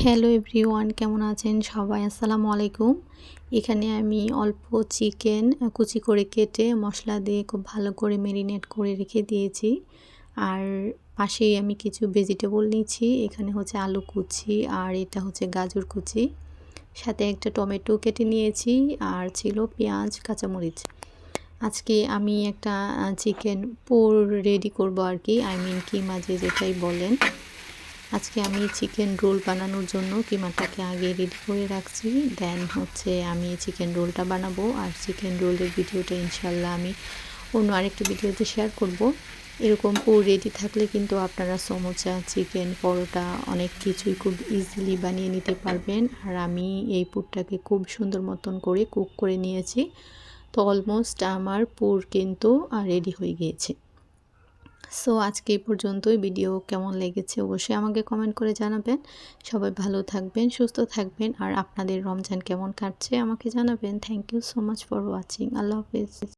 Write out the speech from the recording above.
Hello everyone, কেমন আছেন সবাই? আসসালামু আলাইকুম। এখানে আমি অল্প চিকেন কুচি করে কেটে মশলা দিয়ে খুব ভালো করে ম্যারিনেট করে রেখে দিয়েছি। আর পাশেই আমি কিছু ভেজিটেবল নিয়েছি। এখানে হচ্ছে আলু কুচি আর এটা হচ্ছে গাজর কুচি, সাথে একটা টমেটো কেটে নিয়েছি আর ছিল পেঁয়াজ কাঁচামরিচ। আজকে আমি একটা চিকেন পোর রেডি করব আর কি, কিমা যেটাই বলেন। আজকে আমি চিকেন রোল বানানোর জন্য কিমাটাকে আগে রেডি করে রাখছি। দেন হচ্ছে আমি চিকেন রোলটা বানাবো। আর চিকেন রোলের ভিডিওটা ইনশাল্লাহ আমি অন্য আরেকটা ভিডিওতে শেয়ার করব। এরকম পুর রেডি থাকলে কিন্তু আপনারা সমোসা, চিকেন, পরোটা অনেক কিছুই খুব ইজিলি বানিয়ে নিতে পারবেন। আর আমি এই পুরটাকে খুব সুন্দর মতন করে কুক করে নিয়েছি। তো অলমোস্ট আমার পুর কিন্তু রেডি হয়ে গিয়েছে। সো আজকে এই পর্যন্তই। ভিডিও কেমন লেগেছে অবশ্যই আমাকে কমেন্ট করে জানাবেন। সবাই ভালো থাকবেন, সুস্থ থাকবেন। আর আপনাদের রমজান কেমন কাটছে আমাকে জানাবেন। Thank you so much for watching. আল্লাহ হাফেজ।